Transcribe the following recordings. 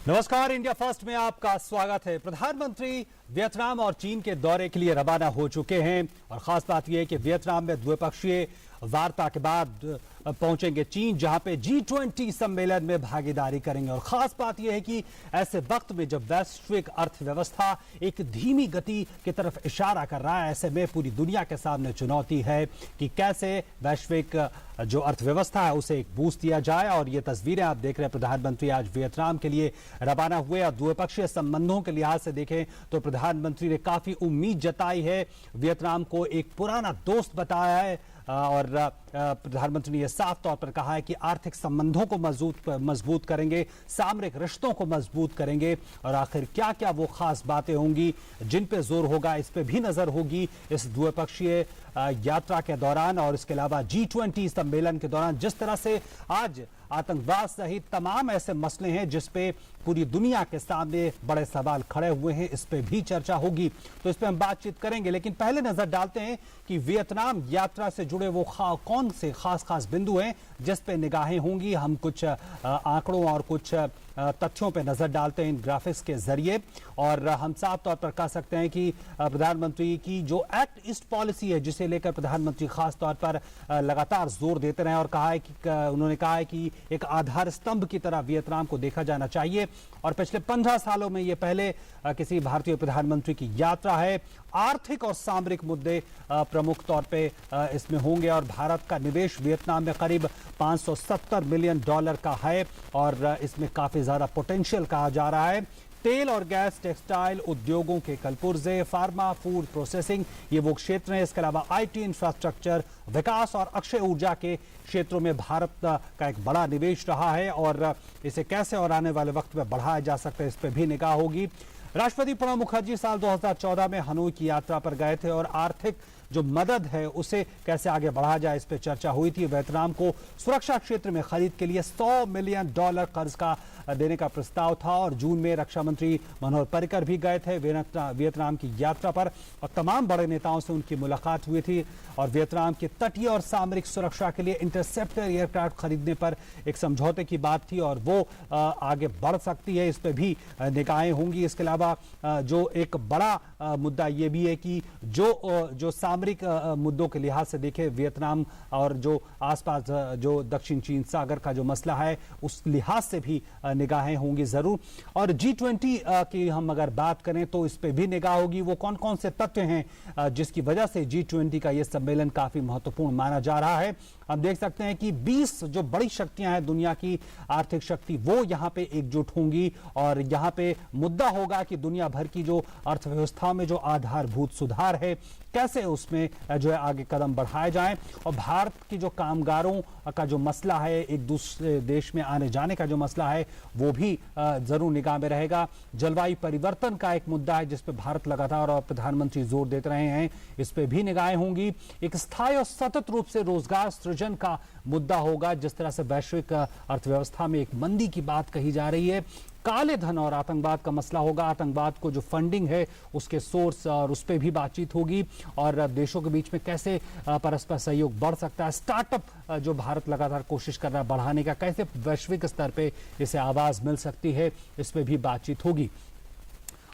नमस्कार, India first में आपका स्वागत है। प्रधानमंत्री वियतनाम और चीन के दौरे के लिए रवाना हो चुके हैं और खास बात यह है कि वियतनाम में द्विपक्षीय वार्ता के बाद पहुंचेंगे चीन, जहां पे G20 सम्मेलन में भागीदारी करेंगे। और खास बात यह है कि ऐसे वक्त में जब वैश्विक अर्थव्यवस्था एक धीमी गति की तरफ इशारा कर रहा है, ऐसे में पूरी दुनिया के सामने चुनौती है कि कैसे वैश्विक जो अर्थव्यवस्था है उसे एक बूस्ट दिया जाए। और ये तस्वीरें आप देख रहे हैं, प्रधानमंत्री आज वियतनाम के लिए रवाना हुए और द्विपक्षीय संबंधों के लिहाज से देखें तो प्रधानमंत्री ने काफी उम्मीद जताई है, वियतनाम को एक पुराना दोस्त बताया है और प्रधानमंत्री ने यह साफ तौर पर कहा है कि आर्थिक संबंधों को मजबूत करेंगे, सामरिक रिश्तों को मजबूत करेंगे। और आखिर क्या क्या वो खास बातें होंगी जिन पे जोर होगा, इस पे भी नजर होगी इस द्विपक्षीय यात्रा के दौरान। और इसके अलावा G20 सम्मेलन के दौरान जिस तरह से आज आतंकवाद सहित तमाम ऐसे मसले हैं जिस पे पूरी दुनिया के सामने बड़े सवाल खड़े हुए हैं, इस पे भी चर्चा होगी, तो इस पे हम बातचीत करेंगे। लेकिन पहले नजर डालते हैं कि वियतनाम यात्रा से जुड़े वो कौन से खास बिंदु हैं जिस पे निगाहें होंगी। हम कुछ आंकड़ों और कुछ तथ्यों पे नजर डालते हैं इन ग्राफिक्स के जरिए। और हम साफ तौर पर कह सकते हैं कि प्रधानमंत्री की जो एक्ट ईस्ट पॉलिसी है, जिसे लेकर प्रधानमंत्री खास तौर पर लगातार जोर देते रहे और कहा है कि उन्होंने कहा है कि एक आधार स्तंभ की तरह वियतनाम को देखा जाना चाहिए। और पिछले 15 सालों में ये पहले किसी भारतीय प्रधानमंत्री की यात्रा है। आर्थिक और सामरिक मुद्दे प्रमुख तौर पे इसमें होंगे और भारत का निवेश वियतनाम में करीब $570 मिलियन का है और इसमें काफी ज्यादा पोटेंशियल कहा जा रहा है। तेल और गैस, टेक्सटाइल उद्योगों के कलपुर्जे, फार्मा, फूड प्रोसेसिंग, ये वो क्षेत्र हैं। इसके अलावा IT इंफ्रास्ट्रक्चर, विकास और अक्षय ऊर्जा के क्षेत्रों में भारत का एक बड़ा निवेश रहा है और इसे कैसे और आने वाले वक्त में बढ़ाया जा सकता है, इस पर भी निगाह होगी। राष्ट्रपति प्रणब मुखर्जी साल 2014 में हनोई की यात्रा पर गए थे और आर्थिक जो मदद है उसे कैसे आगे बढ़ाया जाए, इस पर चर्चा हुई थी। वियतनाम को सुरक्षा क्षेत्र में खरीद के लिए $100 मिलियन कर्ज का देने का प्रस्ताव था और जून में रक्षा मंत्री मनोहर पर्रिकर भी गए थे वियतनाम की यात्रा पर और तमाम बड़े नेताओं से उनकी मुलाकात हुई थी। और वियतनाम की तटीय और सामरिक सुरक्षा के लिए इंटरसेप्टर एयरक्राफ्ट खरीदने पर एक समझौते की बात थी और वो आगे बढ़ सकती है, इस पर भी निगाहें होंगी। इसके अलावा जो एक बड़ा मुद्दा ये भी है कि जो सामरिक मुद्दों के लिहाज से देखें, वियतनाम और जो आसपास जो दक्षिण चीन सागर का जो मसला है उस लिहाज से भी निगाहें होंगी जरूर। और G20 की हम अगर बात करें तो इस पे भी निगाह होगी। वो कौन कौन से तथ्य हैं जिसकी वजह से G20 का ये सम्मेलन काफी महत्वपूर्ण माना जा रहा है। हम देख सकते हैं कि 20 जो बड़ी शक्तियां हैं दुनिया की आर्थिक शक्ति, वो यहाँ पे एकजुट होंगी और यहाँ पे मुद्दा होगा कि दुनिया भर की जो अर्थव्यवस्था में जो आधारभूत सुधार है कैसे उसमें जो है आगे कदम बढ़ाए जाएं। और भारत की जो कामगारों का जो मसला है, एक दूसरे देश में आने जाने का जो मसला है, वो भी जरूर निगाह में रहेगा। जलवायु परिवर्तन का एक मुद्दा है जिस पे भारत लगातार और प्रधानमंत्री जोर देते रहे हैं, इस पे भी निगाहें होंगी। एक स्थायी और सतत रूप से रोजगार सृजन का मुद्दा होगा, जिस तरह से वैश्विक अर्थव्यवस्था में एक मंदी की बात कही जा रही है। काले धन और आतंकवाद का मसला होगा, आतंकवाद को जो फंडिंग है उसके सोर्स और उस पर भी बातचीत होगी और देशों के बीच में कैसे परस्पर सहयोग बढ़ सकता है। स्टार्टअप जो भारत लगातार कोशिश कर रहा है बढ़ाने का, कैसे वैश्विक स्तर पे इसे आवाज मिल सकती है, इस पर भी बातचीत होगी।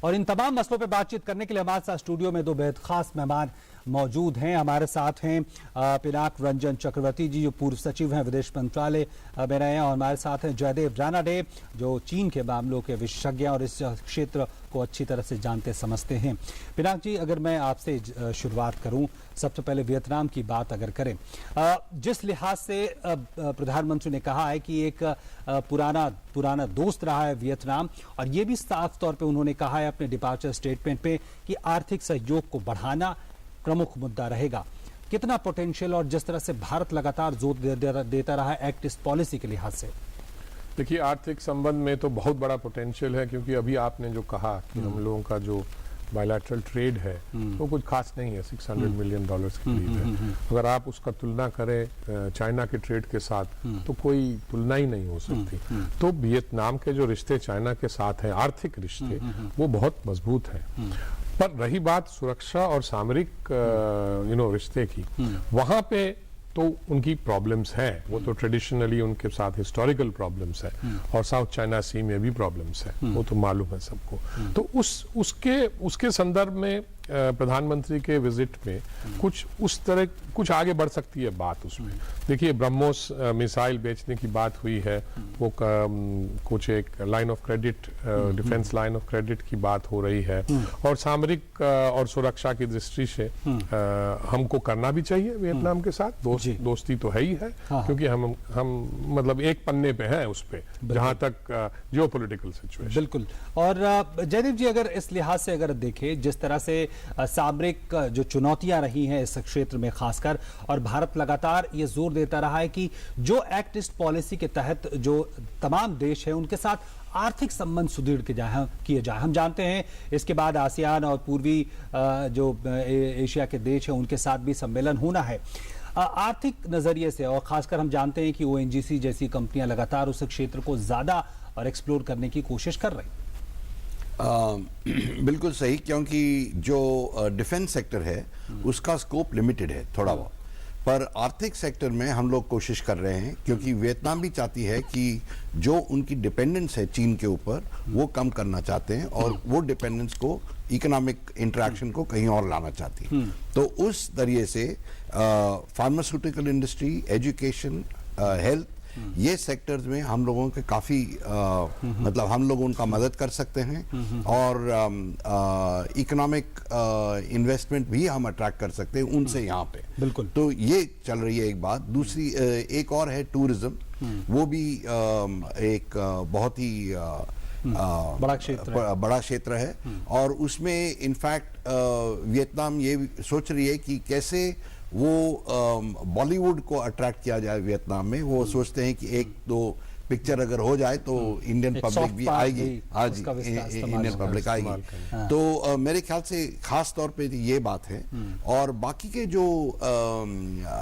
और इन तमाम मसलों पर बातचीत करने के लिए हमारे साथ स्टूडियो में दो बेहद खास मेहमान मौजूद हैं। हमारे साथ हैं पिनाक रंजन चक्रवर्ती जी, जो पूर्व सचिव हैं विदेश मंत्रालय में रहे हैं, और हमारे साथ हैं जयदेव रानाडे, जो चीन के मामलों के विशेषज्ञ और इस क्षेत्र को अच्छी तरह से जानते समझते हैं। पिनाक जी, अगर मैं आपसे शुरुआत करूं, सबसे पहले वियतनाम की बात अगर करें, जिस लिहाज से प्रधानमंत्री ने कहा है कि एक पुराना दोस्त रहा है वियतनाम, और ये भी साफ तौर पे उन्होंने कहा है अपने डिपार्चर स्टेटमेंट पे कि आर्थिक सहयोग को बढ़ाना प्रमुख मुद्दा रहेगा। कितना पोटेंशियल, और जिस तरह से भारत लगातार जोर देता रहा है एक्ट ईस्ट पॉलिसी के लिहाज से? देखिए, आर्थिक संबंध में तो बहुत बड़ा पोटेंशियल है, क्योंकि अभी आपने जो कहा कि हम लोगों का जो बायलैटरल ट्रेड है वो कुछ खास नहीं है, $600 मिलियन के करीब है। अगर आप उसका तुलना करें चाइना के ट्रेड के साथ तो कोई तुलना ही नहीं हो सकती। तो वियतनाम के जो रिश्ते चाइना के साथ हैं, आर्थिक रिश्ते, वो बहुत मजबूत हैं। पर रही बात सुरक्षा और सामरिक रिश्ते की, वहां पे तो उनकी प्रॉब्लम्स हैं, वो तो ट्रेडिशनली उनके साथ हिस्टोरिकल प्रॉब्लम्स है, और साउथ चाइना सी में भी प्रॉब्लम्स है, वो तो मालूम है सबको। तो उसके संदर्भ में प्रधानमंत्री के विजिट में कुछ आगे बढ़ सकती है बात उसमें। देखिए, ब्रह्मोस मिसाइल बेचने की बात हुई है, वो कुछ एक line of credit, defence line of credit की बात हो रही है, और सामरिक और सुरक्षा की दृष्टि से हमको करना भी चाहिए वियतनाम के साथ। दोस्ती तो है ही है, क्योंकि हम मतलब एक पन्ने पे हैं उस पे, जहां तक जियोपॉलिटिकल सिचुएशन। बिल्कुल। और जयदीप जी, अगर इस लिहाज से अगर देखें, जिस तरह से सामरिक जो चुनौतियां रही हैं इस क्षेत्र में खासकर, और भारत लगातार ये जोर देता रहा है कि जो एक्ट ईस्ट पॉलिसी के तहत जो तमाम देश हैं उनके साथ आर्थिक संबंध सुदृढ़ किए जाए। हम जानते हैं इसके बाद आसियान और पूर्वी जो एशिया के देश हैं उनके साथ भी सम्मेलन होना है। आर्थिक नजरिए से, और खासकर हम जानते हैं कि ओएनजीसी जैसी कंपनियां लगातार उस क्षेत्र को ज्यादा और एक्सप्लोर करने की कोशिश कर रही। बिल्कुल सही, क्योंकि जो डिफेंस सेक्टर है उसका स्कोप लिमिटेड है थोड़ा बहुत, पर आर्थिक सेक्टर में हम लोग कोशिश कर रहे हैं, क्योंकि वियतनाम भी चाहती है कि जो उनकी डिपेंडेंस है चीन के ऊपर वो कम करना चाहते हैं, और वो डिपेंडेंस को, इकोनॉमिक इंटरेक्शन को कहीं और लाना चाहती है। तो उस जरिए से फार्मास्यूटिकल इंडस्ट्री, एजुकेशन, हेल्थ, ये सेक्टर्स में हम लोगों के काफी मतलब हम लोग उनका मदद कर सकते हैं, और इकोनॉमिक इन्वेस्टमेंट भी हम अट्रैक्ट कर सकते हैं उनसे यहाँ पे। बिल्कुल। तो ये चल रही है एक बात। दूसरी एक और है टूरिज्म, वो भी एक बहुत ही बड़ा क्षेत्र है, और उसमें इनफैक्ट वियतनाम ये सोच रही है कि कैसे वो बॉलीवुड को अट्रैक्ट किया जाए वियतनाम में। वो सोचते हैं कि एक दो पिक्चर अगर हो जाए तो इंडियन पब्लिक भी आएगी। हाँ जी, इंडियन पब्लिक आएगी। तो मेरे ख्याल से खास तौर पे ये बात है। और बाकी के जो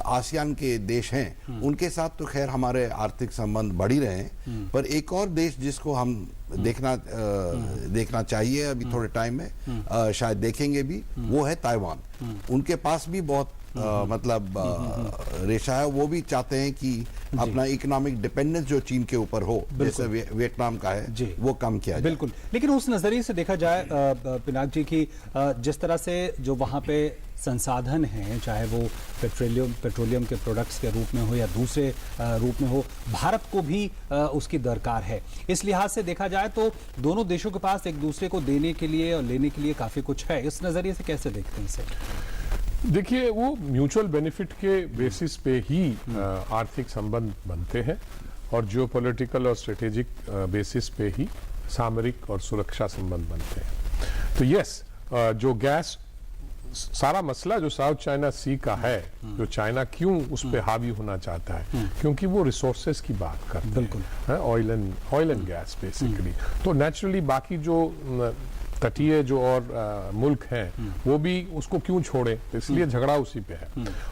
आसियान के देश हैं उनके साथ तो खैर हमारे आर्थिक संबंध बढ़ ही रहे हैं, पर एक और देश जिसको हम देखना चाहिए अभी थोड़े टाइम में, शायद देखेंगे भी, वो है ताइवान। उनके पास भी बहुत मतलब रेशा है। वो भी चाहते हैं कि अपना इकोनॉमिक डिपेंडेंस जो चीन के ऊपर हो, जैसे वियतनाम का है, वो कम किया जाए। बिल्कुल। लेकिन उस नजरिए से देखा जाए पिनाक जी की, जिस तरह से जो वहां पे संसाधन हैं, चाहे वो पेट्रोलियम के प्रोडक्ट्स के रूप में हो या दूसरे रूप में हो, भारत को भी उसकी दरकार है। इस लिहाज से देखा जाए तो दोनों देशों के पास एक दूसरे को देने के लिए और लेने के लिए काफी कुछ है। इस नजरिए से कैसे देखते हैं इसे? देखिए, वो म्यूचुअल बेनिफिट के बेसिस पे ही आर्थिक संबंध बनते हैं, और जियोपॉलिटिकल और स्ट्रेटेजिक बेसिस पे ही सामरिक और सुरक्षा संबंध बनते हैं। तो यस, जो गैस सारा मसला जो साउथ चाइना सी का है, जो चाइना क्यों उस पे हावी होना चाहता है, क्योंकि वो रिसोर्सेज की बात करते हैं, ऑयल एंड गैस बेसिकली। तो नेचुरली बाकी जो तटीय जो और मुल्क हैं वो भी उसको क्यों छोड़े, तो इसलिए झगड़ा उसी पे है।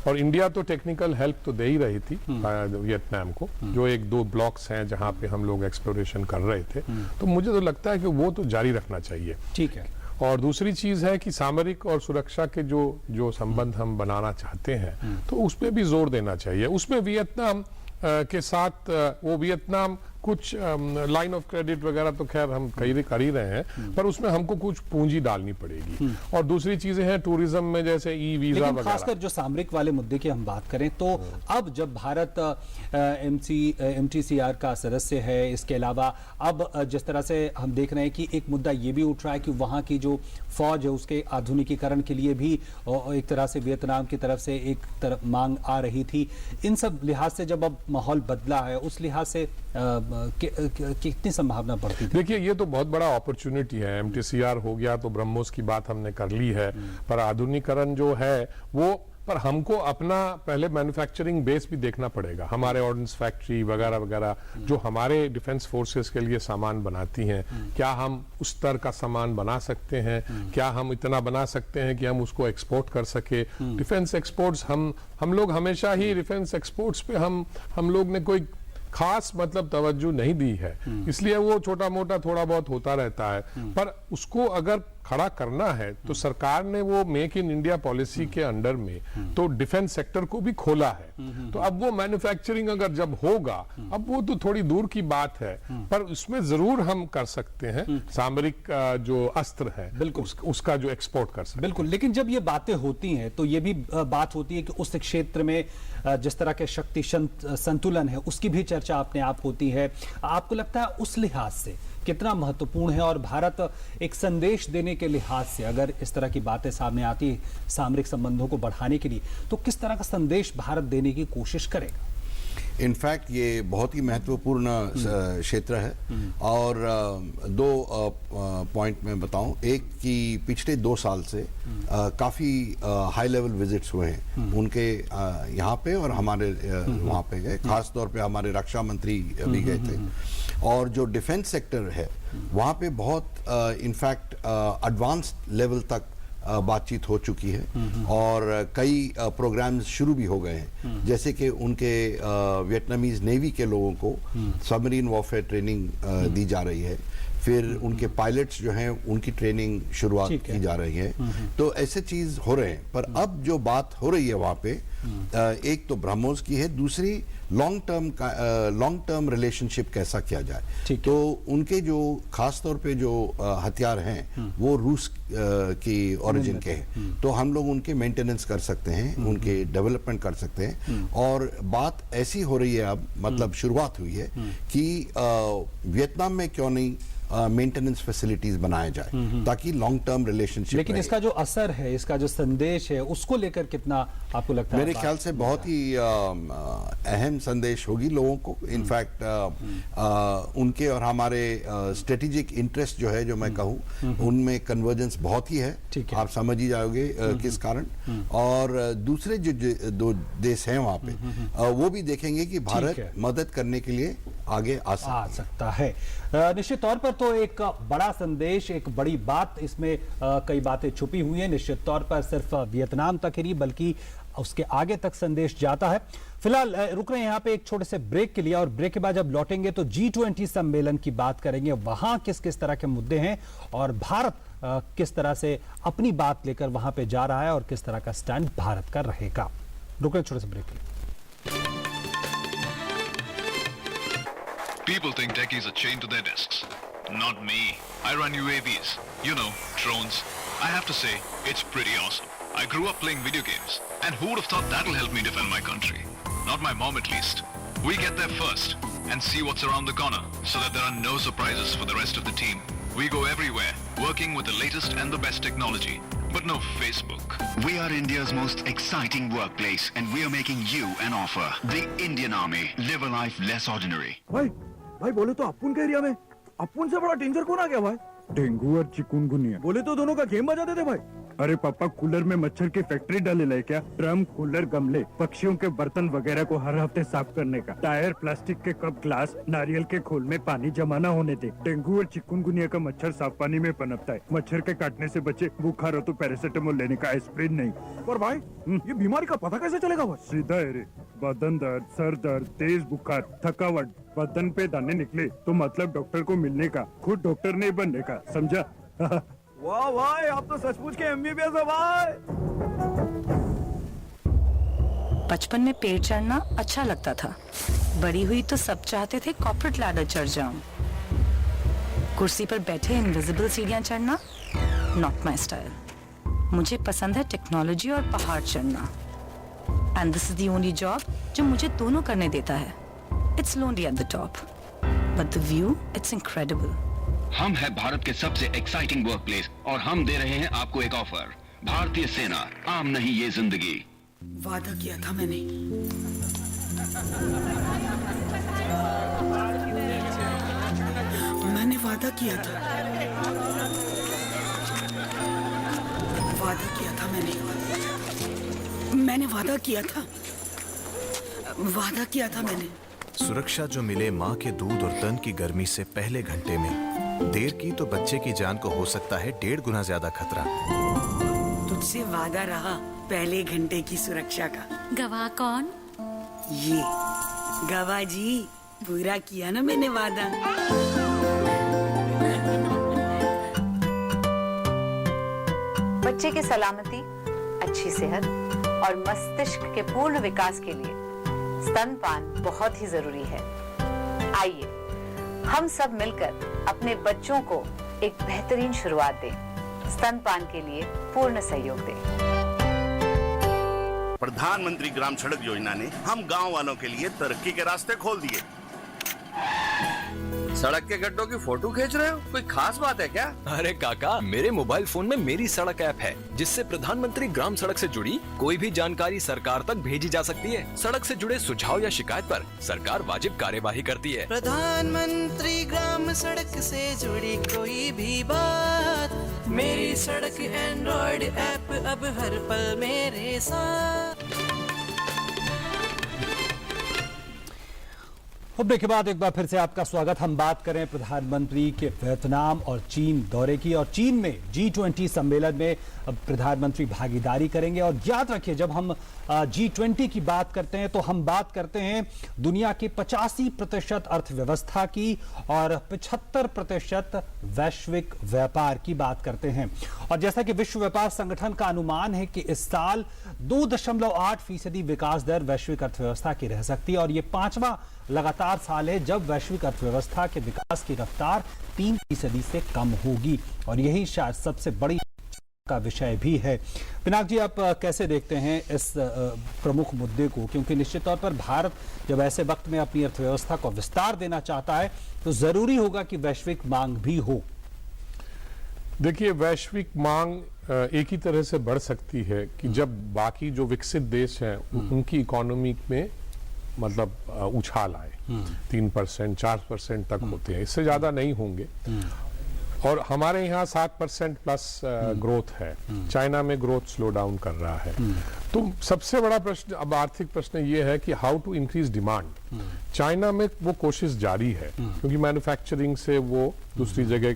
और इंडिया तो टेक्निकल हेल्प तो दे ही रही थी वियतनाम को, जो एक दो ब्लॉक्स हैं जहां पे हम लोग एक्सप्लोरेशन कर रहे थे। तो मुझे तो लगता है कि वो तो जारी रखना चाहिए। ठीक है। और दूसरी चीज है कि सामरिक और सुरक्षा के जो संबंध हम बनाना चाहते हैं, तो उस पर भी जोर देना चाहिए। उसमें वियतनाम के साथ वो वियतनाम कुछ लाइन ऑफ क्रेडिट वगैरह तो खैर हम कर ही रहे हैं, पर उसमें हमको कुछ पूंजी डालनी पड़ेगी। और दूसरी चीजें हैं टूरिज्म में, जैसे ई वीजा वगैरह। खासकर जो सामरिक वाले मुद्दे की हम बात करें तो अब जब भारत MTCR का सदस्य है, इसके अलावा अब जिस तरह से हम देख रहे हैं कि एक मुद्दा ये भी उठ रहा है कि वहां की जो फौज है उसके आधुनिकीकरण के लिए भी एक तरह से वियतनाम की तरफ से एक तरफ मांग आ रही थी। इन सब लिहाज से जब अब माहौल बदला है, उस लिहाज से कितनी संभावना बढ़ती थी? देखिए, ये तो बहुत बड़ा अपॉर्चुनिटी है। MTCR हो गया तो ब्रह्मोस की बात हमने कर ली है, पर आधुनिकीकरण जो है वो, पर हमको अपना पहले मैन्युफैक्चरिंग बेस भी देखना पड़ेगा। हमारे ऑर्डिनेंस फैक्ट्री वगैरह वगैरह जो हमारे डिफेंस फोर्सेस के लिए सामान बनाती हैं, क्या हम उस स्तर का सामान बना सकते हैं? क्या हम इतना बना सकते हैं कि हम उसको एक्सपोर्ट कर सके? डिफेंस एक्सपोर्ट्स हम लोग हमेशा ही डिफेंस एक्सपोर्ट्स पे हम लोग ने कोई खास मतलब तवज्जो नहीं दी है, इसलिए वो छोटा मोटा थोड़ा बहुत होता रहता है। पर उसको अगर खड़ा करना है तो सरकार ने वो मेक इन इंडिया पॉलिसी के अंडर में तो डिफेंस सेक्टर को भी खोला है। तो अब वो मैन्युफैक्चरिंग अगर जब होगा, अब वो तो थोड़ी दूर की बात है, पर उसमें जरूर हम कर सकते हैं सामरिक जो अस्त्र है बिल्कुल उसका जो एक्सपोर्ट कर सकते हैं। बिल्कुल, लेकिन जब ये बातें होती हैं तो ये भी बात होती है कि उस क्षेत्र में जिस तरह के शक्ति संतुलन है उसकी भी चर्चा अपने आप होती है। आपको लगता है उस लिहाज से कितना महत्वपूर्ण है, और भारत एक संदेश देने के लिहाज से अगर इस तरह की बातें सामने आती है सामरिक संबंधों को बढ़ाने के लिए, तो किस तरह का संदेश भारत देने की कोशिश करेगा? इनफैक्ट ये बहुत ही महत्वपूर्ण क्षेत्र है, और दो पॉइंट मैं बताऊं। एक कि पिछले 2 साल से काफ़ी हाई लेवल विजिट्स हुए हैं उनके यहाँ पे, और हमारे वहाँ पे गए, खास तौर पे हमारे रक्षा मंत्री भी गए थे। और जो डिफेंस सेक्टर है वहाँ पे बहुत इनफैक्ट एडवांस्ड लेवल तक बातचीत हो चुकी है, और कई प्रोग्राम्स शुरू भी हो गए हैं, जैसे कि उनके वियतनामीज नेवी के लोगों को सबमरीन वॉरफेयर ट्रेनिंग दी जा रही है। फिर उनके पायलट्स जो हैं उनकी ट्रेनिंग शुरुआत की जा रही है। तो ऐसे चीज हो रहे हैं। पर अब जो बात हो रही है वहाँ पे, एक तो ब्रह्मोस की है, दूसरी लॉन्ग टर्म रिलेशनशिप कैसा किया जाए। तो उनके जो खास तौर पे जो हथियार हैं वो रूस की ओरिजिन के हैं, तो हम लोग उनके मेंटेनेंस कर सकते हैं, उनके डेवलपमेंट कर सकते हैं। और बात ऐसी हो रही है अब, मतलब शुरुआत हुई है कि वियतनाम में क्यों नहीं मेंटेनेंस फैसिलिटीज बनाया जाए ताकि लॉन्ग टर्म रिलेशनशिप। लेकिन इसका जो असर है, इसका जो संदेश है, उसको लेकर कितना आपको लगता है? मेरे ख्याल से बहुत ही अहम संदेश होगी लोगों को। इनफैक्ट उनके और हमारे स्ट्रेटेजिक इंटरेस्ट जो है, जो मैं कहूँ, उनमें कन्वर्जेंस बहुत ही है। आप समझ ही जाओगे किस कारण। और दूसरे जो 2 देश हैं वहाँ पे, वो भी देखेंगे कि भारत मदद करने के लिए आगे आ सकता है। निश्चित तौर पर तो एक बड़ा संदेश, एक बड़ी बात, इसमें कई बातें छुपी हुई हैं। निश्चित तौर पर सिर्फ वियतनाम तक ही नहीं बल्कि उसके आगे तक संदेश जाता है। फिलहाल रुक रहे हैं यहाँ पे एक छोटे से ब्रेक के लिए, और ब्रेक के बाद जब लौटेंगे तो G20 सम्मेलन की बात करेंगे। वहां किस किस तरह के मुद्दे हैं और भारत किस तरह से अपनी बात लेकर वहां पे जा रहा है, और किस तरह का स्टैंड भारत का रहेगा। रुक रहे हैं छोटे से ब्रेक के लिए। People think techies are chained to their desks. Not me. I run UAVs. You know, drones. I have to say, it's pretty awesome. I grew up playing video games. And who would have thought that'll help me defend my country? Not my mom at least. We get there first and see what's around the corner so that there are no surprises for the rest of the team. We go everywhere, working with the latest and the best technology. But no Facebook. We are India's most exciting workplace and we are making you an offer. The Indian Army. Live a life less ordinary. भाई बोले तो अपुन के area में अपुन से बड़ा danger कौन आ गया भाई? डेंगू और चिकुनगुनिया। बोले तो दोनों का गेम बजाते थे भाई। अरे पापा, कूलर में मच्छर की फैक्ट्री डाले लाए क्या? ड्रम, कूलर, गमले, पक्षियों के बर्तन वगैरह को हर हफ्ते साफ करने का। टायर, प्लास्टिक के कप, ग्लास, नारियल के खोल में पानी जमा न होने दे। डेंगू और चिकुनगुनिया का मच्छर साफ पानी में पनपता है। मच्छर के काटने से बचे। बुखार हो तो पैरासीटामोल लेने का, एस्प्रिन नहीं। पर भाई ये बीमारी का पता कैसे चलेगा भाई? सीधा है रे। बदन दर्द, सर दर्द, तेज बुखार, थकावट, बदन पे दाने निकले तो मतलब डॉक्टर को मिलने का, खुद डॉक्टर नहीं बनने का, समझा? वाह भाई, आप तो सचमुच के MBBS है भाई। बचपन में पेड़ चढ़ना अच्छा लगता था। बड़ी हुई तो सब चाहते थे कॉर्पोरेट लैडर चढ़ जाऊं। कुर्सी पर बैठे इनविजिबल सीढ़ियां चढ़ना नॉट माय स्टाइल। मुझे पसंद है टेक्नोलॉजी और पहाड़ चढ़ना। And this is the only job जो मुझे दोनों करने देता है। It's lonely at the top but the view it's incredible. हम है भारत के सबसे एक्साइटिंग वर्कप्लेस और हम दे रहे हैं आपको एक ऑफर। भारतीय सेना, आम नहीं ये जिंदगी। वादा किया था मैंने। मैंने वादा किया था। वादा किया था मैंने वादा किया था। वादा किया था मैंने। सुरक्षा जो मिले माँ के दूध और तन की गर्मी से पहले घंटे में, देर की तो बच्चे की जान को हो सकता है 1.5 गुना ज्यादा खतरा। तुझसे वादा रहा पहले घंटे की सुरक्षा का। गवाह कौन? ये गवाह जी। पूरा किया ना मैंने वादा। बच्चे की सलामती, अच्छी सेहत और मस्तिष्क के पूर्ण विकास के लिए स्तनपान बहुत ही जरूरी है। आइए हम सब मिलकर अपने बच्चों को एक बेहतरीन शुरुआत दें। स्तनपान के लिए पूर्ण सहयोग दें। प्रधानमंत्री ग्राम सड़क योजना ने हम गांव वालों के लिए तरक्की के रास्ते खोल दिए। सड़क के गड्ढों की फोटो खींच रहे हो? कोई खास बात है क्या? अरे काका, मेरे मोबाइल फोन में मेरी सड़क ऐप है, जिससे प्रधानमंत्री ग्राम सड़क से जुड़ी कोई भी जानकारी सरकार तक भेजी जा सकती है। सड़क से जुड़े सुझाव या शिकायत पर सरकार वाजिब कार्यवाही करती है। प्रधानमंत्री ग्राम सड़क से जुड़ी कोई भी बात, मेरी सड़क एंड्रॉइड ऐप अब हर पल मेरे साथ। ब्रेक के बाद एक बार फिर से आपका स्वागत। हम बात करें प्रधानमंत्री के वियतनाम और चीन दौरे की, और चीन में G20 सम्मेलन में प्रधानमंत्री भागीदारी करेंगे। और याद रखिए, जब हम G20 की बात करते हैं तो हम बात करते हैं दुनिया की 85% अर्थव्यवस्था की और 75% वैश्विक व्यापार की बात करते हैं। और जैसा कि विश्व व्यापार संगठन का अनुमान है कि इस साल 2.8% विकास दर वैश्विक अर्थव्यवस्था की रह सकती है, और ये 5वां लगातार साल है जब वैश्विक अर्थव्यवस्था के विकास की रफ्तार 3% से कम होगी, और यही शायद सबसे बड़ी का विषय भी है। पिनाक जी, आप कैसे देखते हैं इस प्रमुख मुद्दे को, क्योंकि निश्चित तौर पर भारत जब ऐसे वक्त में अपनी अर्थव्यवस्था को विस्तार देना चाहता है तो जरूरी होगा कि वैश्विक मांग भी हो। देखिए, वैश्विक मांग एक ही तरह से बढ़ सकती है कि जब बाकी जो विकसित देश हैं उनकी इकोनॉमी में मतलब उछाल आए। 3% 4% तक होते हैं, इससे ज्यादा नहीं होंगे। और हमारे यहाँ 7% प्लस ग्रोथ है। चाइना में ग्रोथ स्लो डाउन कर रहा है। तो सबसे बड़ा प्रश्न अब आर्थिक प्रश्न ये है कि how to increase demand. China में वो कोशिश जारी है, क्योंकि मैन्युफैक्चरिंग से वो दूसरी जगह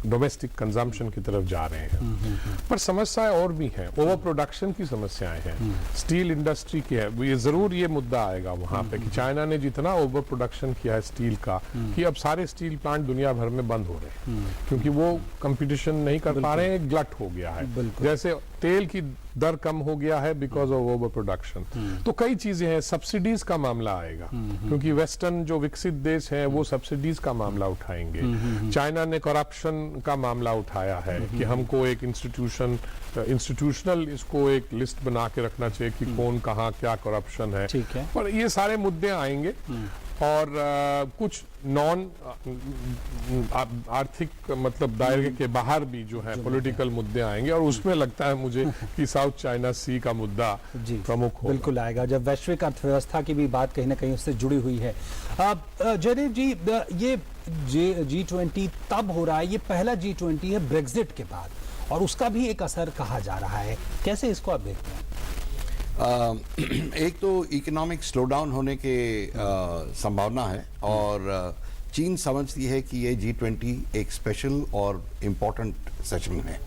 डोमेस्टिक कंजम्पशन की तरफ जा रहे हैं। पर समस्याएं और भी हैं, ओवर प्रोडक्शन की समस्याएं हैं, स्टील इंडस्ट्री की है। ये जरूर ये मुद्दा आएगा वहां पे कि चाइना ने जितना ओवर प्रोडक्शन किया है स्टील का, कि अब सारे स्टील प्लांट दुनिया भर में बंद हो रहे हैं, क्योंकि वो कंपटीशन नहीं कर पा रहे हैं, ग्लट हो गया है। जैसे तेल की दर कम हो गया है बिकॉज ऑफ ओवर प्रोडक्शन। तो कई चीजें हैं, सब्सिडीज का मामला आएगा, क्योंकि वेस्टर्न जो विकसित देश हैं वो सब्सिडीज का मामला उठाएंगे। चाइना ने करप्शन का मामला उठाया है कि हमको एक इंस्टीट्यूशनल इसको एक लिस्ट बना के रखना चाहिए कि कौन कहाँ क्या करप्शन है। पर ये सारे मुद्दे आएंगे, और कुछ नॉन आर्थिक मतलब दायरे के बाहर भी जो है पॉलिटिकल मुद्दे आएंगे, और उसमें लगता है मुझे कि साउथ चाइना सी का मुद्दा प्रमुख होगा। बिल्कुल आएगा, जब वैश्विक अर्थव्यवस्था की भी बात कहीं ना कहीं उससे जुड़ी हुई है। जयदेव जी, ये G20 तब हो रहा है, ये पहला G20 है ब्रेक्जिट के बाद, और उसका भी एक असर कहा जा रहा है। कैसे इसको आप देखते हैं? एक तो इकोनॉमिक स्लोडाउन होने के संभावना है, और चीन समझती है कि ये G20 एक स्पेशल और इम्पोर्टेंट सेशन है।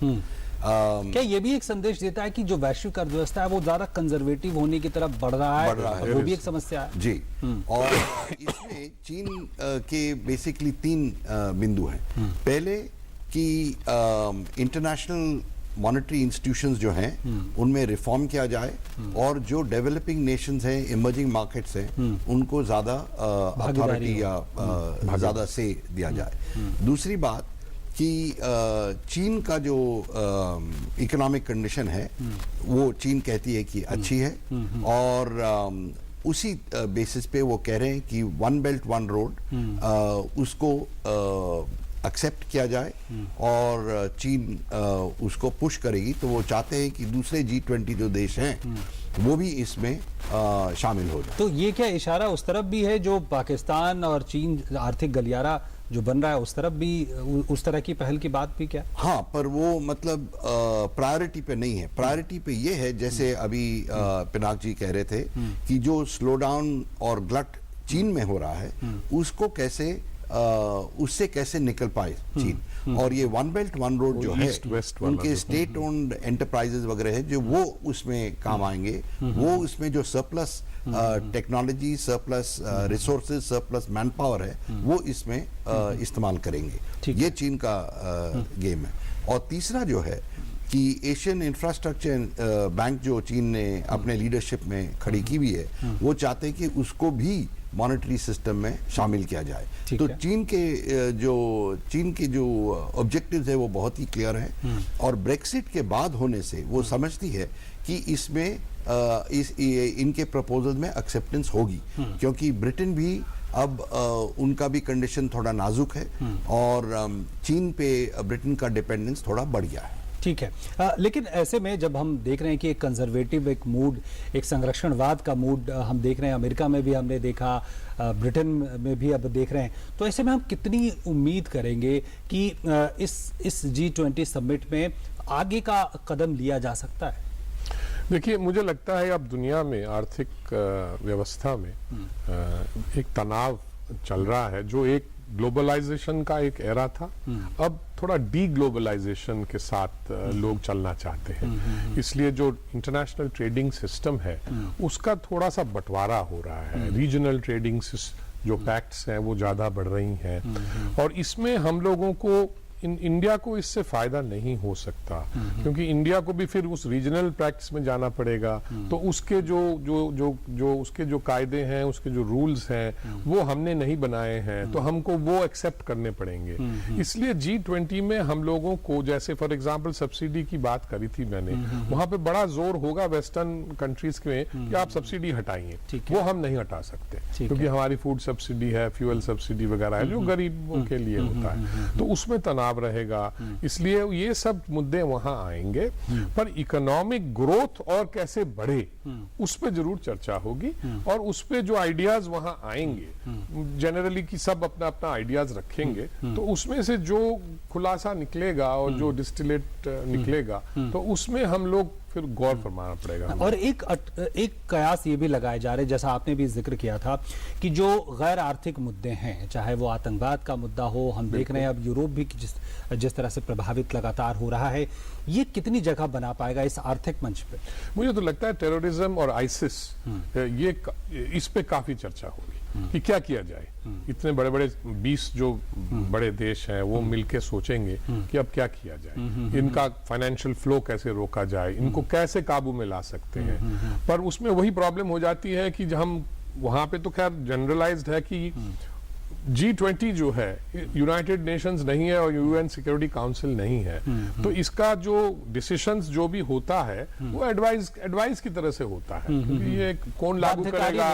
क्या ये भी एक संदेश देता है कि जो वैश्विक अर्थव्यवस्था है वो ज्यादा कंजर्वेटिव होने की तरफ बढ़ रहा है? वो भी एक समस्या है जी। और इसमें चीन के बेसिकली 3 बिंदु हैं। पहले कि इंटरनेशनल मॉनेटरी इंस्टीट्यूशंस जो हैं उनमें रिफॉर्म किया जाए, और जो डेवलपिंग नेशंस हैं, इमर्जिंग मार्केट्स हैं, उनको ज्यादा अथॉरिटी या ज्यादा से दिया जाए। दूसरी बात कि चीन का जो इकोनॉमिक कंडीशन है वो चीन कहती है कि अच्छी है, और उसी बेसिस पे वो कह रहे हैं कि 1 बेल्ट 1 रोड उसको एक्सेप्ट किया जाए, और चीन उसको पुश करेगी। तो वो चाहते हैं कि दूसरे G20 जो देश हैं वो भी इसमें शामिल हो जाए। तो ये क्या इशारा उस तरफ भी है, जो पाकिस्तान और चीन आर्थिक गलियारा जो बन रहा है उस तरफ भी उस तरह की पहल की बात भी क्या? हाँ, पर वो मतलब प्रायोरिटी पे नहीं है। प्रायोरिटी पे ये है, जैसे अभी पिनाक जी कह रहे थे कि जो स्लो डाउन और ग्लट चीन में हो रहा है उसको कैसे उससे कैसे निकल पाए चीन। और ये 1 बेल्ट 1 रोड जो है, उनके स्टेट ओन्ड एंटरप्राइजेस वगैरह है जो वो उसमें काम आएंगे। वो उसमें जो surplus technology, surplus resources, surplus man power है वो इसमें इस्तेमाल करेंगे। ये चीन का गेम है। और तीसरा जो है कि एशियन इंफ्रास्ट्रक्चर बैंक जो चीन ने अपने लीडरशिप में खड़ी की हुई है, वो चाहते हैं कि उसको भी मॉनेटरी सिस्टम में शामिल किया जाए। तो चीन के जो ऑब्जेक्टिव्स है वो बहुत ही क्लियर है, और ब्रेक्सिट के बाद होने से वो समझती है कि इसमें इनके प्रपोजल में एक्सेप्टेंस होगी, क्योंकि ब्रिटेन भी अब उनका भी कंडीशन थोड़ा नाजुक है, और चीन पे ब्रिटेन का डिपेंडेंस थोड़ा बढ़ गया है। ठीक है, लेकिन ऐसे में जब हम देख रहे हैं कि एक कंजर्वेटिव एक मूड, एक संरक्षणवाद का मूड हम देख रहे हैं, अमेरिका में भी हमने देखा, ब्रिटेन में भी अब देख रहे हैं, तो ऐसे में हम कितनी उम्मीद करेंगे कि इस G20 समिट में आगे का कदम लिया जा सकता है? देखिए, मुझे लगता है अब दुनिया में आर्थिक व्यवस्था में एक तनाव चल रहा है, जो एक ग्लोबलाइजेशन का एक एरा था, अब थोड़ा डी ग्लोबलाइजेशन के साथ लोग चलना चाहते हैं। इसलिए जो इंटरनेशनल ट्रेडिंग सिस्टम है उसका थोड़ा सा बंटवारा हो रहा है। रीजनल ट्रेडिंग जो पैक्ट्स हैं वो ज्यादा बढ़ रही हैं, और इसमें हम लोगों को इंडिया को इससे फायदा नहीं हो सकता, क्योंकि इंडिया को भी फिर उस रीजनल प्रैक्टिस में जाना पड़ेगा। तो उसके जो कायदे हैं, उसके जो रूल्स हैं, वो हमने नहीं बनाए हैं, तो हमको वो एक्सेप्ट करने पड़ेंगे। इसलिए G20 में हम लोगों को, जैसे फॉर एग्जांपल सब्सिडी की बात करी थी मैंने, वहां पे बड़ा जोर होगा वेस्टर्न कंट्रीज में कि आप सब्सिडी हटाइए, वो हम नहीं हटा सकते, क्योंकि हमारी फूड सब्सिडी है, फ्यूल सब्सिडी वगैरह है, जो गरीबों के लिए होता है, तो उसमें तनाव रहेगा। इसलिए ये सब मुद्दे वहां आएंगे, पर इकोनॉमिक ग्रोथ और कैसे बढ़े उस पे जरूर चर्चा होगी, और उस पे जो आइडियाज वहां आएंगे जनरली कि सब अपना अपना आइडियाज रखेंगे, तो उसमें से जो खुलासा निकलेगा और जो डिस्टिलेट निकलेगा, तो उसमें हम लोग फिर गौर फरमाना पड़ेगा। और एक कयास ये भी लगाए जा रहे, जैसा आपने भी जिक्र किया था, कि जो गैर आर्थिक मुद्दे हैं, चाहे वो आतंकवाद का मुद्दा हो, हम देख रहे हैं अब यूरोप भी जिस तरह से प्रभावित लगातार हो रहा है, ये कितनी जगह बना पाएगा इस आर्थिक मंच पे? मुझे तो लगता है टेररिज्म और आईसिस, ये इस पे काफी चर्चा होगी कि क्या किया जाए। इतने बड़े बड़े 20 जो बड़े देश हैं वो मिलके सोचेंगे कि अब क्या किया जाए, इनका फाइनेंशियल फ्लो कैसे रोका जाए, इनको कैसे काबू में ला सकते हैं। पर उसमें वही प्रॉब्लम हो जाती है कि हम वहां पे तो खैर जनरलाइज्ड है कि G20 जो है यूनाइटेड नेशंस नहीं है और यूएन सिक्योरिटी काउंसिल नहीं है, तो इसका जो डिसीजंस जो भी होता है वो एडवाइस की तरह से होता है, क्योंकि ये कौन लागू करेगा।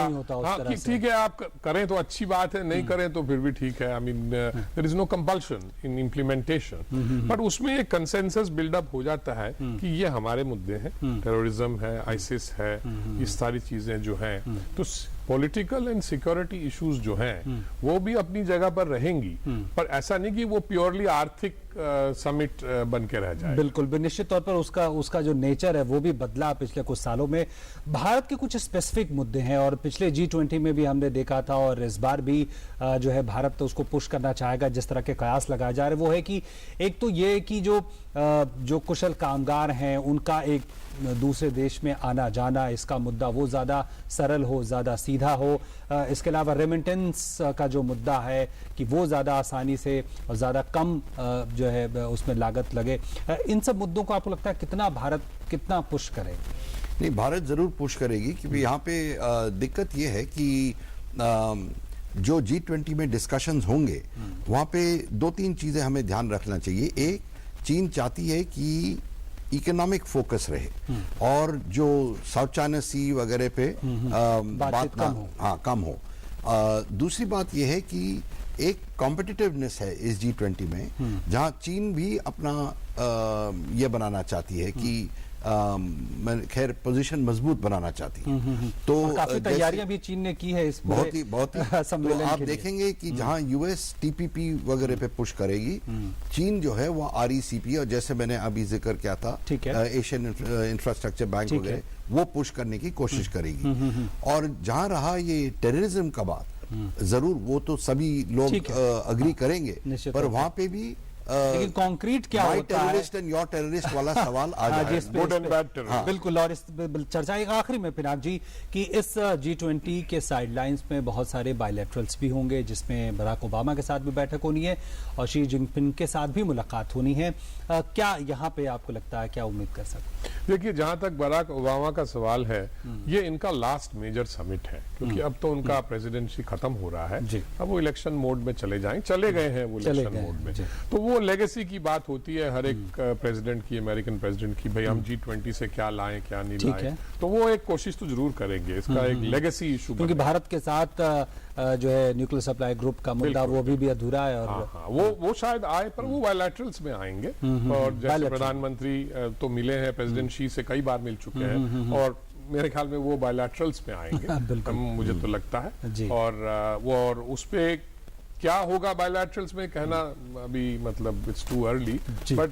हाँ, ठीक है, आप करें तो अच्छी बात है, नहीं करें तो फिर भी ठीक है। I mean there is no compulsion in implementation, पर उसमें एक कंसेंसस बिल्डअप हो जाता है कि ये हमारे मुद्दे हैं, टेररिज्म है, आईसिस है, इस सारी चीजें जो हैं, तो पॉलिटिकल एंड सिक्योरिटी इश्यूज जो हैं वो भी अपनी जगह पर रहेंगी, पर ऐसा नहीं कि वो प्योरली आर्थिक समिट बन के रह जाए। बिल्कुल, निश्चित तौर पर उसका जो नेचर है वो भी बदला पिछले कुछ सालों में। भारत के कुछ स्पेसिफिक मुद्दे हैं, और पिछले G20 में भी हमने देखा था, और इस बार भी जो है भारत तो उसको पुश करना चाहेगा, जिस तरह के कयास लगाए जा रहे, वो है कि एक तो ये कि जो कुशल कामगार हैं उनका एक दूसरे देश में आना जाना, इसका मुद्दा वो ज़्यादा सरल हो, ज़्यादा सीधा हो। इसके अलावा रेमिटेंस का जो मुद्दा है कि वो ज़्यादा आसानी से और ज़्यादा कम जो है उसमें लागत लगे। इन सब मुद्दों को आपको लगता है भारत कितना पुश करे? नहीं, भारत ज़रूर पुश करेगी, क्योंकि यहाँ पे दिक्कत ये है कि जो G20 में डिस्कशंस होंगे वहाँ पे 2-3 चीज़ें हमें ध्यान रखना चाहिए। एक, चीन चाहती है कि इकोनॉमिक फोकस रहे, और जो साउथ चाइना सी वगैरह पे बात कम हो। दूसरी बात यह है कि एक कॉम्पिटिटिवनेस है इस G20 में, जहां चीन भी अपना ये बनाना चाहती है कि खैर पोजीशन मजबूत बनाना चाहती है। तो काफी तैयारियां भी चीन ने की है इस बहुत ही तो आप देखेंगे कि जहां यूएस TPP वगैरह पे पुश करेगी, चीन जो है वो RCEP, और जैसे मैंने अभी जिक्र किया था एशियन इंफ्रास्ट्रक्चर बैंक वगैरह, वो पुश करने की कोशिश करेगी। और जहां रहा ये टेररिज्म का बात, जरूर वो तो सभी लोग अग्री करेंगे, पर वहां पे भी लेकिन कॉन्क्रीट क्या माय होता है, टेररिस्ट एंड योर टेररिस्ट वाला सवाल आ हाँ, जाए। जिस पे- Good and इस पे- bad terrorist. हाँ, बिल्कुल। और इस चर्चा एक आखिरी में पिनाक जी कि इस G20 के साइडलाइंस में बहुत सारे बायलैटरल्स भी होंगे, जिसमें बराक ओबामा के साथ भी बैठक होनी है और शी जिनपिंग के साथ भी मुलाकात होनी है। क्या यहाँ पे आपको लगता है, क्या उम्मीद कर सकते हैं? देखिए, जहां तक बराक ओबामा का सवाल है, ये इनका लास्ट मेजर समिट है, क्योंकि अब तो उनका प्रेसिडेंसी खत्म हो रहा है। जी। अब वो इलेक्शन मोड में चले गए हैं वो चले इलेक्शन गए मोड हैं, में। जी। तो वो लेगेसी की बात होती है हर एक प्रेसिडेंट की, अमेरिकन प्रेसिडेंट की, भाई हम G20 से क्या लाएं क्या नहीं ठीक लाएं। है। तो वो एक कोशिश तो जरूर करेंगे, इसका एक लेगेसी इशू। क्योंकि भारत के साथ जो है न्यूक्लियर सप्लाई ग्रुप का मुद्दा वो भी अधूरा है। और हाँ, वो शायद आए, पर वो बायलैटरल्स में आएंगे। और जैसे bilateral। प्रधानमंत्री तो मिले हैं, प्रेसिडेंट शी से कई बार मिल चुके हैं, और मेरे ख्याल में वो बायलैटरल्स में आएंगे, मुझे तो लगता है। और उस पे क्या होगा बायलैटरल्स में कहना अभी मतलब it's too early, but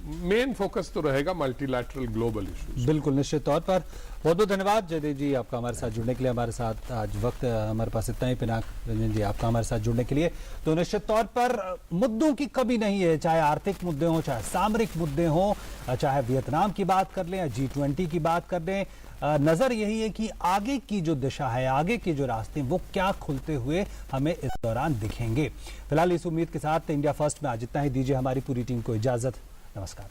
main focus तो रहेगा मल्टीलैटरल ग्लोबल इश्यूज। बिल्कुल, निश्चित तौर पर। बहुत बहुत धन्यवाद जयदेव जी आपका हमारे साथ जुड़ने के लिए। हमारे साथ आज वक्त हमारे पास इतना ही। पिनाक रंजन जी आपका हमारे साथ जुड़ने के लिए। तो निश्चित तौर पर मुद्दों की कमी नहीं है, चाहे आर्थिक मुद्दे हों, चाहे सामरिक मुद्दे हों, चाहे वियतनाम की बात कर लें या G20 की बात कर लें। नजर यही है कि आगे की जो दिशा है, आगे के जो रास्ते हैं, वो क्या खुलते हुए हमें इस दौरान दिखेंगे। फिलहाल इस उम्मीद के साथ इंडिया फर्स्ट में आज इतना ही। दीजिए हमारी पूरी टीम को इजाजत। नमस्कार।